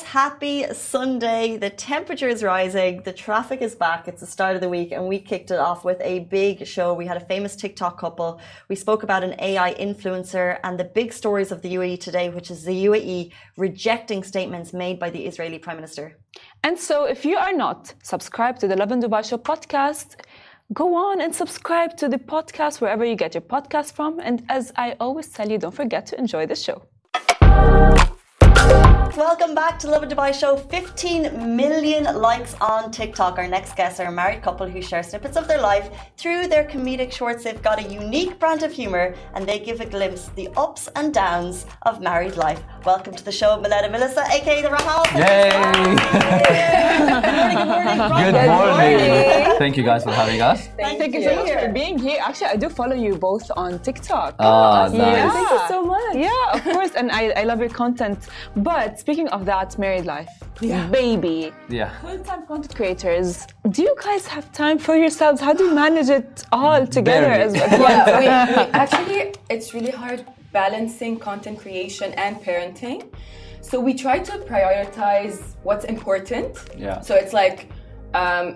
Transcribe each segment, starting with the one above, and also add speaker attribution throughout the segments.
Speaker 1: happy Sunday. The temperature is rising, the traffic is back. It's the start of the week and we kicked it off with a big show. We had a famous TikTok couple. We spoke about an AI influencer and the big stories of the UAE today, which is the UAE rejecting statements made by the Israeli Prime Minister.
Speaker 2: And so if you are not subscribed to the Lovin Dubai Show podcast, go on and subscribe to the podcast wherever you get your podcast from. And as I always tell you, don't forget to enjoy the show.
Speaker 1: Welcome back to Lovin Dubai Show. 15 million likes on TikTok. Our next guests are a married couple who share snippets of their life through their comedic shorts. They've got a unique brand of humour and they give a glimpse the ups and downs of married life. Welcome to the show, Milena and Melissa, aka the Rahals.
Speaker 3: Yay!
Speaker 1: Good morning.
Speaker 3: Good morning. Thank you guys for having us.
Speaker 2: Thank you so much for being here. Actually, I do follow you both on TikTok.
Speaker 3: Nice.
Speaker 2: Yeah.
Speaker 4: Thank you so much.
Speaker 2: Yeah, of course, and I love your content. But speaking of that, married life, baby, full-time content creators, do you guys have time for yourselves? How do you manage it all together?
Speaker 3: Barely.
Speaker 4: We actually, it's really hard balancing content creation and parenting. So we try to prioritize what's important.
Speaker 3: Yeah.
Speaker 4: So it's like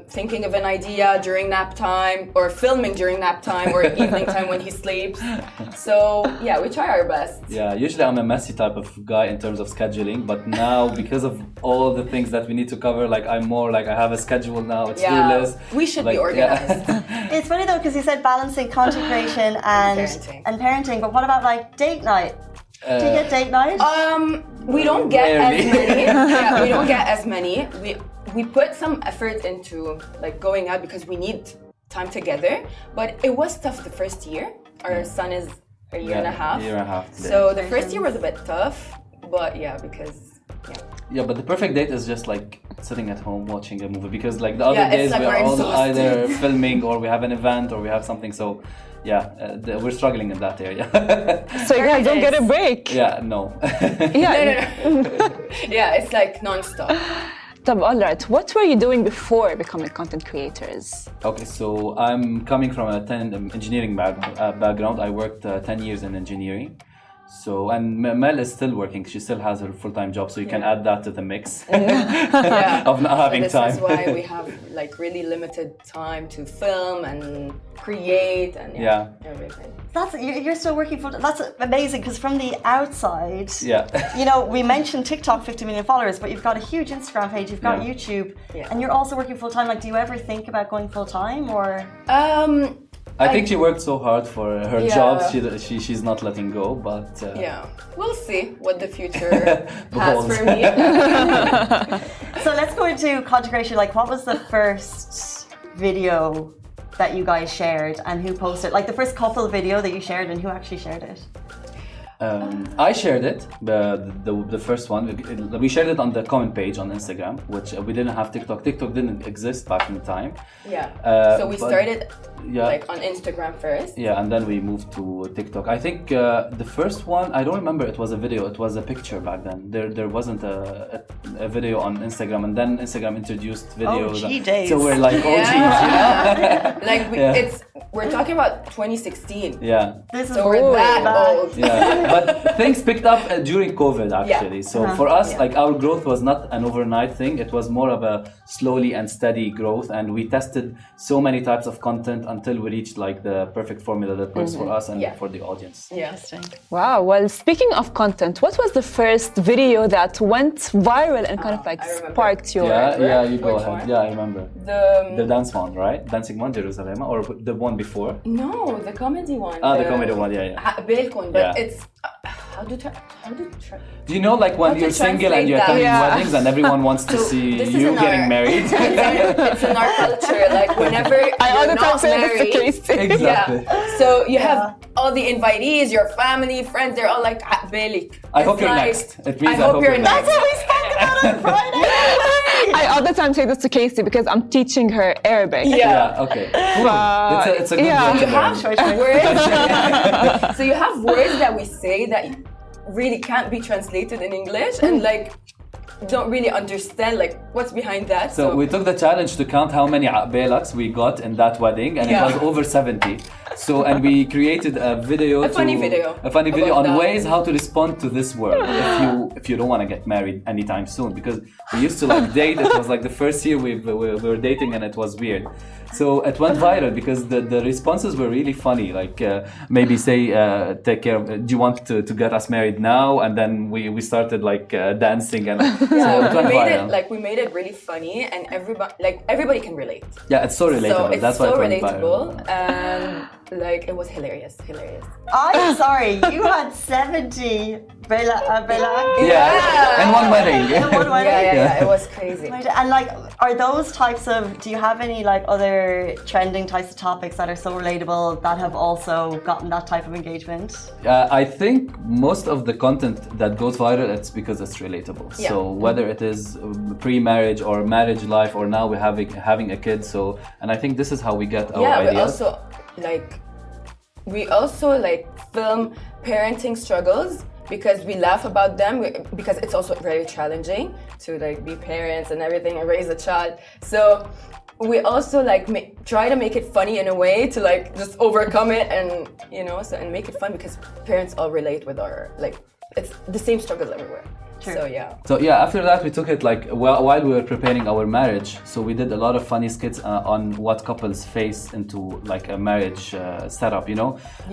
Speaker 4: thinking of an idea during nap time or filming during nap time or evening time when he sleeps. So yeah, we try our best.
Speaker 3: Yeah, usually I'm a messy type of guy in terms of scheduling, but now because of all the things that we need to cover, like I'm more like I have a schedule now, it's list.
Speaker 4: We should be organized.
Speaker 1: It's funny though because you said balancing content creation and parenting, but what about like date night? Do you get date night?
Speaker 4: We don't get
Speaker 3: Rarely.
Speaker 4: as many. Yeah, we don't get as many. We put some effort into like going out because we need time together. But it was tough the first year. Our son is a year and a half.
Speaker 3: Year and a half.
Speaker 4: So the first year was a bit tough. But yeah, because
Speaker 3: Yeah, but the perfect date is just like sitting at home watching a movie because like the other
Speaker 4: Yeah, it's
Speaker 3: days
Speaker 4: like
Speaker 3: we're
Speaker 4: we're
Speaker 3: all
Speaker 4: exhausted.
Speaker 3: either filming or we have an event or we have something. So yeah, we're struggling in that area.
Speaker 2: So you guys don't get a break.
Speaker 3: Yeah, no.
Speaker 4: Yeah, it's like non-stop.
Speaker 2: All right. What were you doing before becoming content creators?
Speaker 3: Okay, so I'm coming from a engineering background. I worked 10 years in engineering. So, and Mel is still working. She still has her full-time job, so you can add that to the mix of not having time.
Speaker 4: This is why we have like really limited time to film and create and everything.
Speaker 1: You're still working full. That's amazing because from the outside,
Speaker 3: Yeah.
Speaker 1: you know, we mentioned TikTok, 50 million followers, but you've got a huge Instagram page, you've got YouTube, and you're also working full time. Like, do you ever think about going full time or?
Speaker 3: I think she worked so hard for her job. She's not letting go, but
Speaker 4: yeah, we'll see what the future has for me.
Speaker 1: So let's go into content creation. Like, what was the first video that you guys shared and who posted? Like the first couple video that you shared and who actually shared it?
Speaker 3: I shared it, the first one. We shared it on the comment page on Instagram, which we didn't have TikTok. TikTok didn't exist back in time.
Speaker 4: Yeah. So we started like on Instagram first.
Speaker 3: Yeah, and then we moved to TikTok. I think the first one, I don't remember it was a video, it was a picture back then. There wasn't a video on Instagram, and then Instagram introduced videos.
Speaker 1: OG days.
Speaker 3: So we're like, oh geez, you know?
Speaker 4: Like we're talking about 2016.
Speaker 3: Yeah.
Speaker 4: So we're that old.
Speaker 3: Yeah. But things picked up during COVID actually.
Speaker 4: Yeah.
Speaker 3: So for us, like our growth was not an overnight thing. It was more of a slowly and steady growth, and we tested so many types of content until we reached like the perfect formula that works for us and for the audience.
Speaker 4: Yeah.
Speaker 2: Wow. Well, speaking of content, what was the first video that went viral and kind of like sparked your?
Speaker 3: Yeah, you go
Speaker 4: Which
Speaker 3: ahead.
Speaker 4: one?
Speaker 3: Yeah, I remember.
Speaker 4: The
Speaker 3: dance one, right? Dancing one, Jerusalem, or the one before?
Speaker 4: No, the comedy one.
Speaker 3: The comedy one, yeah.
Speaker 4: Bilkun, but it's how do
Speaker 3: Do you know like when
Speaker 4: How to
Speaker 3: you're single and
Speaker 4: translate
Speaker 3: you're
Speaker 4: that?
Speaker 3: attending
Speaker 2: Yeah.
Speaker 3: weddings and everyone wants to
Speaker 4: So
Speaker 3: see
Speaker 4: this is
Speaker 3: you
Speaker 4: in
Speaker 3: getting
Speaker 4: our-
Speaker 3: married?
Speaker 4: It's in our culture. Like whenever
Speaker 2: I all
Speaker 4: you're
Speaker 2: the time
Speaker 4: not
Speaker 2: say this to
Speaker 4: married,
Speaker 2: Casey.
Speaker 3: Exactly.
Speaker 4: yeah. So you have all the invitees, your family, friends. They're all like Belik.
Speaker 3: I hope you're next. It means
Speaker 4: I hope you're next.
Speaker 1: That's what we spoke about on Friday.
Speaker 2: I all the time say this to Casey because I'm teaching her Arabic.
Speaker 3: Yeah, okay. It's a good
Speaker 2: yeah.
Speaker 3: way to
Speaker 4: You have
Speaker 3: learn.
Speaker 4: words. So you have words that we say that really can't be translated in English, and like don't really understand like what's behind that.
Speaker 3: So we took the challenge to count how many belaks we got in that wedding, and it was over 70. So, and we created a funny video on ways how to respond to this world if you don't want to get married anytime soon, because we used to like date. It was like the first year we were dating, and it was weird. So it went viral because the responses were really funny. Like maybe say, take care. Do you want to get us married now? And then we started like dancing, and so it went viral.
Speaker 4: We made it really funny, and everybody can relate.
Speaker 3: Yeah, it's so relatable.
Speaker 4: So it's
Speaker 3: That's
Speaker 4: so
Speaker 3: why it went
Speaker 4: relatable,
Speaker 3: viral.
Speaker 4: and like it was hilarious.
Speaker 1: I'm sorry, you had 70 Bella.
Speaker 3: Yeah, in one wedding.
Speaker 4: Yeah, it was crazy.
Speaker 1: And like, are those types of, do you have any like other trending types of topics that are so relatable that have also gotten that type of engagement?
Speaker 3: I think most of the content that goes viral, it's because it's relatable.
Speaker 4: Yeah.
Speaker 3: So whether it is pre-marriage or marriage life, or now we're having a kid. So, and I think this is how we get our ideas.
Speaker 4: We also film parenting struggles, because we laugh about them, because it's also very challenging to be parents and everything and raise a child. So we also try to make it funny in a way to just overcome it, and and make it fun, because parents all relate with our it's the same struggles everywhere.
Speaker 1: True.
Speaker 4: So
Speaker 3: after that we took it while we were preparing our marriage. So we did a lot of funny skits on what couples face into a marriage setup.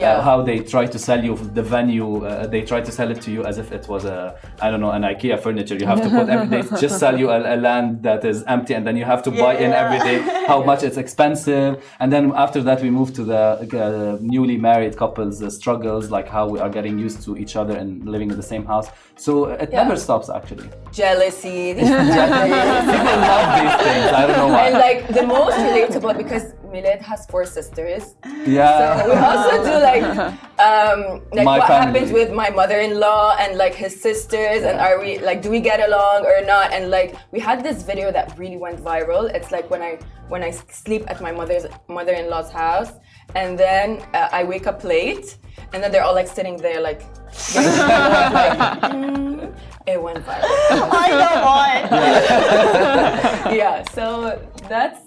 Speaker 3: How they try to sell you the venue. They try to sell it to you as if it was an IKEA furniture. You have to put they just sell you a land that is empty, and then you have to buy in everything. How much it's expensive. And then after that we moved to the newly married couples struggles, like how we are getting used to each other and living in the same house. So it never stops, actually.
Speaker 4: Jealousy.
Speaker 3: People love these things. I don't know why.
Speaker 4: And the most relatable, because Milad has 4 sisters.
Speaker 3: Yeah.
Speaker 4: So we also do what happens with my mother-in-law and his sisters, and are we do we get along or not? And we had this video that really went viral. It's when I sleep at my mother-in-law's house, and then I wake up late, and then they're all sitting there it went viral.
Speaker 1: I know why.
Speaker 4: Yeah, so that's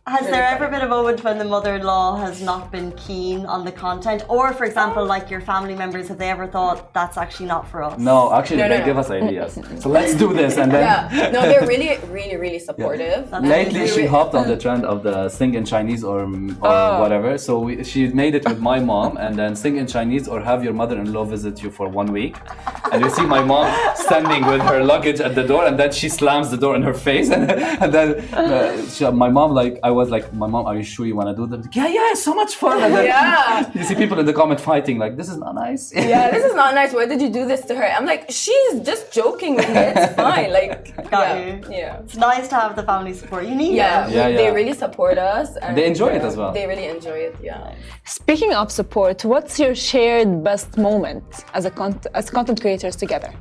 Speaker 1: Has there ever been a moment when the mother-in-law has not been keen on the content? Or, for example, your family members, have they ever thought that's actually not for us?
Speaker 3: No, actually, they give us ideas. So let's do this, and then...
Speaker 4: Yeah, no, they're really, really, really supportive.
Speaker 3: Yeah. Lately, she hopped on the trend of the sing in Chinese or whatever. So she made it with my mom, and then sing in Chinese or have your mother-in-law visit you for 1 week. And you see my mom standing with her luggage at the door, and then she slams the door in her face. And then my mom, my mom, are you sure you want to do that? Yeah, it's so much fun. And then you see people in the comment fighting, this is not nice.
Speaker 4: Yeah, this is not nice. Why did you do this to her? I'm she's just joking with me. It's fine.
Speaker 1: Got you. Yeah. It's nice to have the family support. You need it.
Speaker 4: They really support us. And
Speaker 3: they enjoy it as well.
Speaker 4: They really enjoy it,
Speaker 2: Speaking of support, what's your shared best moment as content creators together?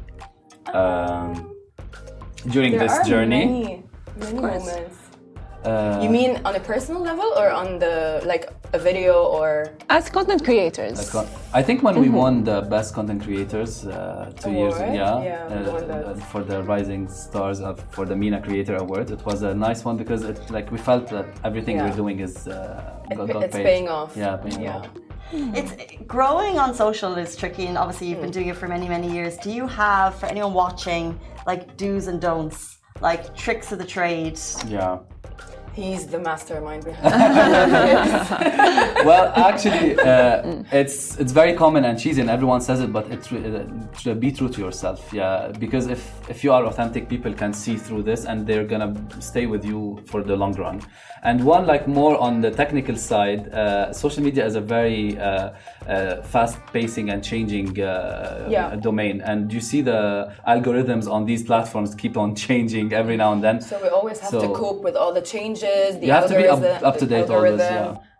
Speaker 3: During this journey?
Speaker 4: Many moments. You mean on a personal level, or on a video, or
Speaker 2: as content creators?
Speaker 3: I think when we won the best content creators 2 years for the Rising Stars for the MENA Creator Award, it was a nice one, because we felt that everything we're doing is
Speaker 4: it's paying off.
Speaker 3: Yeah, paying off.
Speaker 1: It's growing on social is tricky, and obviously you've been doing it for many, many years. Do you have, for anyone watching, do's and don'ts, tricks of the trade?
Speaker 3: Yeah.
Speaker 4: He's the mastermind behind it.
Speaker 3: Well, actually, it's very common and cheesy, and everyone says it, but be true to yourself. Yeah, because if you are authentic, people can see through this, and they're gonna stay with you for the long run. And one more on the technical side, social media is a very fast-pacing and changing domain, and you see the algorithms on these platforms keep on changing every now and then.
Speaker 4: So we always have to cope with all the changes.
Speaker 3: You have to be up to date always.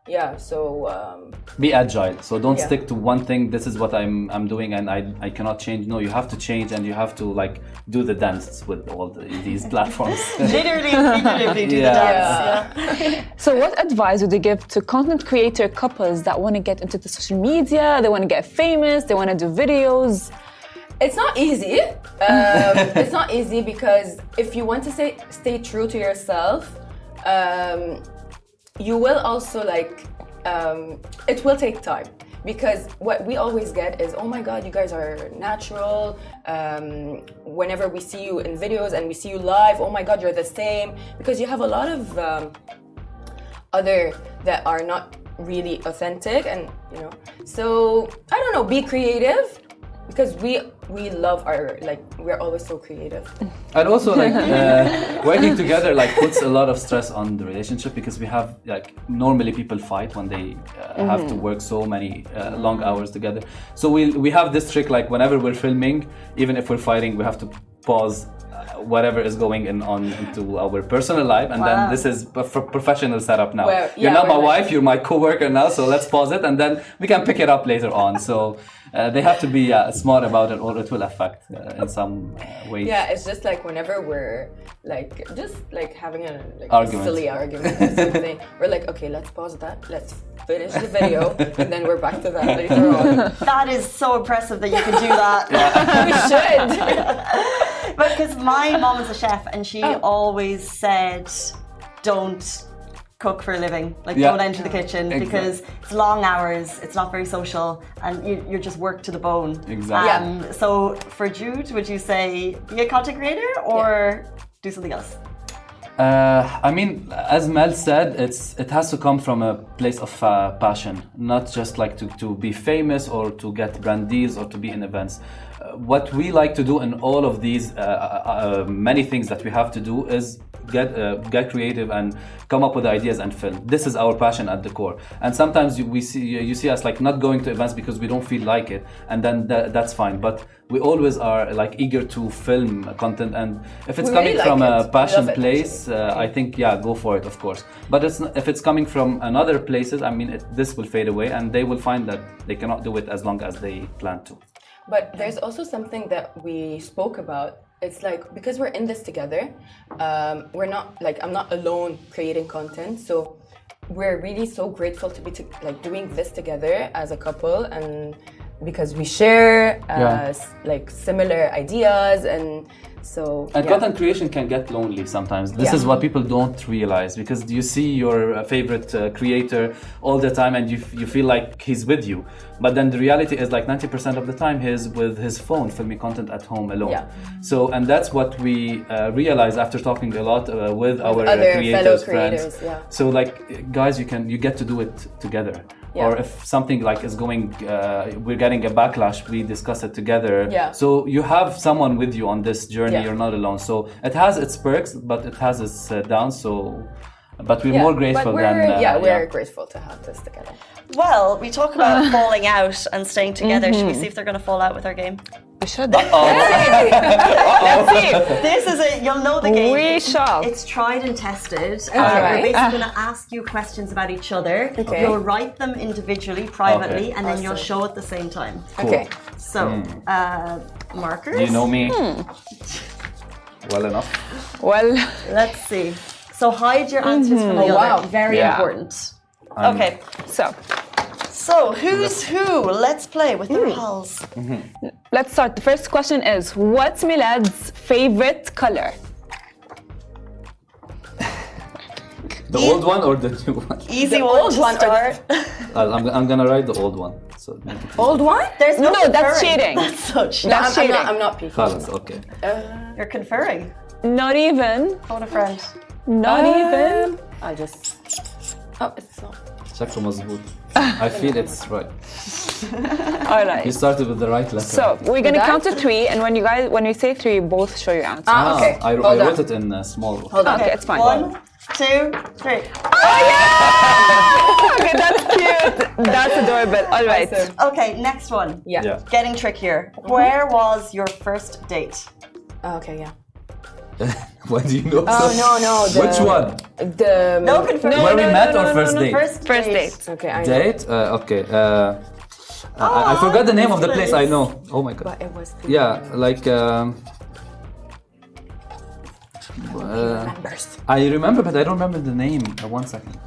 Speaker 4: Yeah, so
Speaker 3: be agile. So don't stick to one thing. This is what I'm doing, and I cannot change. No, you have to change, and you have to do the dance with all these platforms.
Speaker 1: Literally and figuratively do the dance. Yeah.
Speaker 2: So what advice would you give to content creator couples that want to get into the social media? They want to get famous. They want to do videos.
Speaker 4: It's not easy. It's not easy because if you want to stay true to yourself, you will also like, it will take time. Because what we always get is, oh my God, you guys are natural. Whenever we see you in videos and we see you live, oh my God, you're the same. Because you have a lot of other that are not really authentic, and you know. So I don't know, be creative. Because we love our, like, we're always so creative.
Speaker 3: And also, like, working together, like, puts a lot of stress on the relationship, because we have, like, normally people fight when they have to work so many long hours together. So we have this trick, like, whenever we're filming, even if we're fighting, we have to pause whatever is going on into our personal life, and then this is a professional setup now. You're not my wife, you're my co-worker now, so let's pause it, and then we can pick it up later on. So they have to be smart about it, or it will affect in some ways.
Speaker 4: Yeah, it's just like whenever we're like just like having a silly argument or something, we're like, okay, let's pause that, let's finish the video, and then we're back to that later on.
Speaker 1: That is so impressive that you can do that.
Speaker 4: We should.
Speaker 1: But because my mom is a chef, and she always said, don't cook for a living. Like, don't enter the kitchen, because it's long hours, it's not very social, and you're just worked to the bone.
Speaker 3: Exactly.
Speaker 1: So for Jude, would you say be a content creator or do something else?
Speaker 3: I mean, as Mel said, it has to come from a place of passion, not just like to be famous or to get brand deals or to be in events. What we like to do in all of these many things that we have to do is get creative and come up with ideas and film. This is our passion at the core. And sometimes you see us like not going to events because we don't feel like it, and then that's fine. But we always are like eager to film content, and if it's coming from a passion place, I think go for it, of course. But if it's coming from another places, I mean, this will fade away, and they will find that they cannot do it as long as they plan to.
Speaker 4: But there's also something that we spoke about. It's like, because we're in this together, we're not like, I'm not alone creating content, so we're really so grateful to be doing this together as a couple, and because we share like similar ideas, and so
Speaker 3: content creation can get lonely sometimes. This is what people don't realize, because you see your favorite creator all the time, and you feel like he's with you, but then the reality is like 90% of the time he's with his phone filming content at home alone. So, and that's what we realize after talking a lot with our
Speaker 4: other
Speaker 3: creators, friends. So like, guys, you get to do it together. Or if something like is going, we're getting a backlash, we discuss it together. So you have someone with you on this journey, you're not alone. So it has its perks, but it has its downs. So, but we're more grateful than...
Speaker 4: we're grateful to have this together.
Speaker 1: Well, we talk about falling out and staying together. Should we see if they're going to fall out with our game?
Speaker 2: We should.
Speaker 1: Let's see. This is it. You'll know the game.
Speaker 2: We shall.
Speaker 1: It's tried and tested. We're basically going to ask you questions about each other. You'll write them individually, privately, and then you'll show at the same time.
Speaker 4: Okay.
Speaker 1: So, markers.
Speaker 3: Do you know me well enough?
Speaker 2: Well,
Speaker 1: let's see. So hide your answers from the other.
Speaker 4: Wow.
Speaker 1: Very important. Okay. So who's who? Let's play with the Rahals.
Speaker 2: Let's start. The first question is, what's Milad's favorite color?
Speaker 3: The old one or the new one?
Speaker 1: Easy one to start.
Speaker 3: I'm gonna write the old one. So
Speaker 4: old one?
Speaker 1: There's
Speaker 2: No, that's cheating.
Speaker 1: That's so cheating.
Speaker 2: That's cheating.
Speaker 4: I'm not peeking.
Speaker 3: Khalas, okay.
Speaker 1: You're conferring.
Speaker 2: Not even.
Speaker 1: Phone a friend.
Speaker 2: Not even.
Speaker 4: I just... Oh, it's not...
Speaker 3: شكله مظبوط. I feel it's right.
Speaker 2: All right.
Speaker 3: You started with the right letter.
Speaker 2: So we're gonna count to 3, and when we say 3, both show your answer.
Speaker 4: Okay.
Speaker 3: I wrote it in small.
Speaker 4: Hold on.
Speaker 2: Okay, it's fine.
Speaker 1: 1, 2, 3.
Speaker 2: Oh yeah! Okay, that's cute. That's adorable. All right.
Speaker 1: Okay, next one.
Speaker 4: Yeah.
Speaker 1: Getting trickier. Where was your first date?
Speaker 4: Okay, yeah.
Speaker 3: What do you know?
Speaker 4: Oh, no.
Speaker 3: Which one?
Speaker 1: No confirmation.
Speaker 3: Where we met or first date?
Speaker 1: First date.
Speaker 4: Okay, I know.
Speaker 3: Date? Okay. I forgot the name of the place. I know. Oh my god.
Speaker 4: But it was...
Speaker 3: like...
Speaker 4: remembers.
Speaker 3: I remember, but I don't remember the name. 1 second.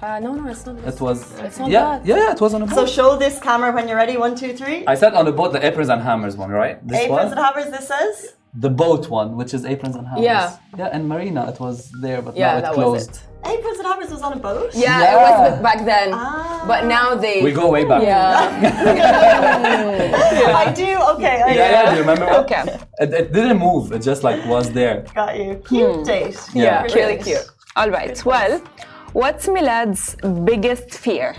Speaker 4: No, it's not this.
Speaker 3: It was.
Speaker 4: It's not
Speaker 3: yeah,
Speaker 4: that.
Speaker 3: yeah, it was on a boat.
Speaker 1: So show this camera when you're ready. 1, 2, 3.
Speaker 3: I said on the boat, the aprons and hammers one, right? This
Speaker 1: Aprons
Speaker 3: one?
Speaker 1: and hammers, this says?
Speaker 3: The boat one, which is aprons and hammers.
Speaker 4: Yeah.
Speaker 3: Yeah, and Marina, it was there, but
Speaker 4: Yeah,
Speaker 3: now it
Speaker 4: that
Speaker 3: closed.
Speaker 4: was it.
Speaker 1: Aprons and hammers was on a boat?
Speaker 4: Yeah, it was back then. But now they...
Speaker 3: We go way back.
Speaker 4: Yeah.
Speaker 1: I do, okay.
Speaker 3: Yeah, do you remember?
Speaker 2: Okay.
Speaker 3: It didn't move, it just like was there.
Speaker 1: Got you. Cute date.
Speaker 3: Yeah.
Speaker 4: Really cute.
Speaker 2: All right. Well, what's Milad's biggest fear?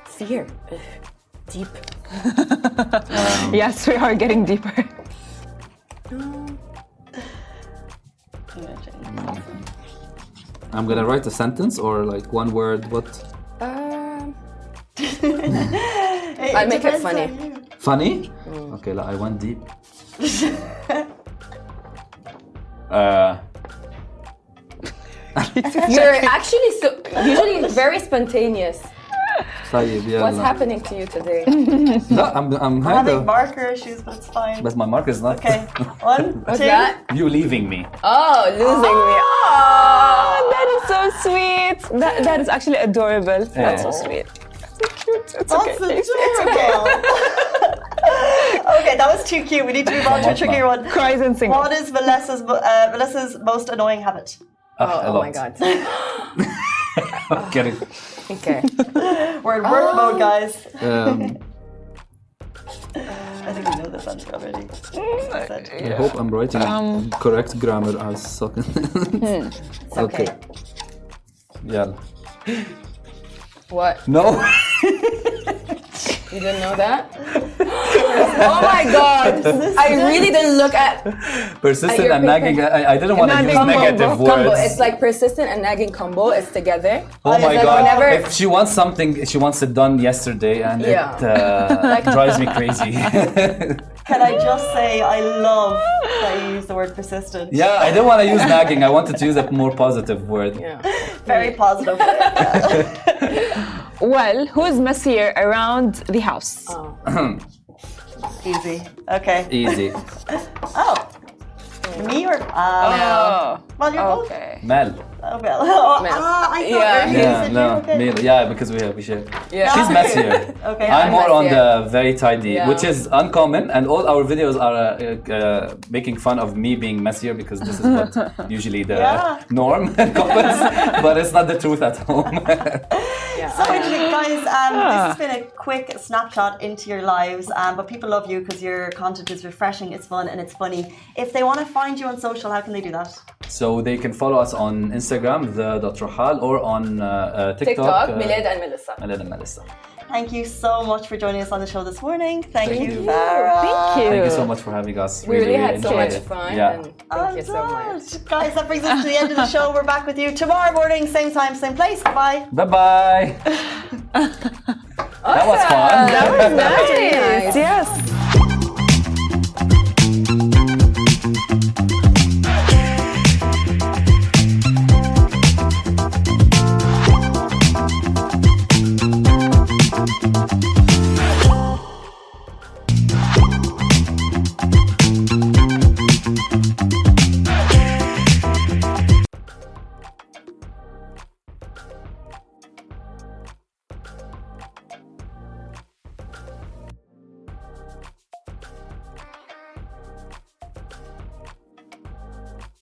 Speaker 4: Fear. Deep.
Speaker 2: Yes, we are getting deeper.
Speaker 3: I'm gonna write a sentence or like one word, what?
Speaker 4: I'll make it funny.
Speaker 3: Funny? Okay, I went deep.
Speaker 4: You're actually usually very spontaneous.
Speaker 3: طيب يلا.
Speaker 4: What's happening to you today?
Speaker 3: لا, I'm
Speaker 1: I'm
Speaker 3: kind
Speaker 1: having
Speaker 3: of.
Speaker 1: marker issues, but it's fine.
Speaker 3: But my mark is not.
Speaker 1: Okay. 1,
Speaker 4: What's
Speaker 1: 2.
Speaker 4: that?
Speaker 3: You leaving me.
Speaker 4: Oh, losing me.
Speaker 2: Oh, that is so sweet. That is actually adorable. That's so sweet. So cute. It's okay.
Speaker 1: That's adorable. Okay, that was too cute. We need to move on to a trickier one.
Speaker 2: Cries and sings.
Speaker 1: What is Melissa's most annoying habit?
Speaker 4: Oh my god.
Speaker 3: Get it.
Speaker 4: Okay.
Speaker 1: We're in work mode, guys. I think we know this answer already.
Speaker 3: I hope I'm writing correct grammar as second.
Speaker 1: Okay.
Speaker 3: Yeah.
Speaker 4: What?
Speaker 3: No.
Speaker 4: You didn't know that? Oh my god! I really didn't look at
Speaker 3: Persistent
Speaker 4: your
Speaker 3: and nagging. I didn't want to use
Speaker 2: Nagging
Speaker 3: negative
Speaker 4: combo.
Speaker 3: words.
Speaker 4: It's like persistent and nagging combo. It's together.
Speaker 3: Oh my
Speaker 1: like
Speaker 3: god!
Speaker 4: whenever-
Speaker 3: If she wants something, she wants it done yesterday, and it drives me crazy.
Speaker 1: Can I just say I love that you use the word persistent?
Speaker 3: Yeah, I didn't want to use nagging. I wanted to use a more positive word.
Speaker 4: Yeah.
Speaker 1: Very positive.
Speaker 2: Well, who's messier around the house?
Speaker 1: Easy. Okay.
Speaker 3: Easy.
Speaker 1: Oh. Me or
Speaker 2: Oh.
Speaker 1: Well, you're both.
Speaker 2: Okay.
Speaker 3: Mel.
Speaker 1: Oh, well.
Speaker 4: Mel.
Speaker 1: I thought
Speaker 4: Yeah.
Speaker 1: earlier you
Speaker 3: Yeah,
Speaker 1: said
Speaker 3: no,
Speaker 1: you. Okay.
Speaker 3: Mel. Yeah, because we share.
Speaker 4: Yeah.
Speaker 3: She's messier.
Speaker 1: Okay.
Speaker 3: I'm more on
Speaker 4: messier.
Speaker 3: the very tidy,
Speaker 4: Yeah.
Speaker 3: which is uncommon, and all our videos are making fun of me being messier because this is what usually the
Speaker 1: Yeah.
Speaker 3: norm in couples, but it's not the truth at home.
Speaker 1: So interesting, guys. This has been a quick snapshot into your lives, but people love you because your content is refreshing, it's fun, and it's funny. If they want to find you on social, how can they do that?
Speaker 3: So they can follow us on Instagram, the.rahal, or on TikTok,
Speaker 4: Milad and Melissa.
Speaker 3: Milad and Melissa.
Speaker 1: Thank you so much for joining us on the show this morning. Thank you,
Speaker 3: you.
Speaker 1: Farah.
Speaker 2: Thank you.
Speaker 3: Thank you so much for having us.
Speaker 4: We really had so
Speaker 3: enjoyed
Speaker 4: much
Speaker 3: it.
Speaker 4: fun.
Speaker 3: Yeah.
Speaker 4: And thank you so much.
Speaker 1: Guys, that brings us to the end of the show. We're back with you tomorrow morning, same time, same place. Goodbye.
Speaker 3: Bye bye. That was fun.
Speaker 2: That was nice.
Speaker 4: Nice.
Speaker 2: Yes.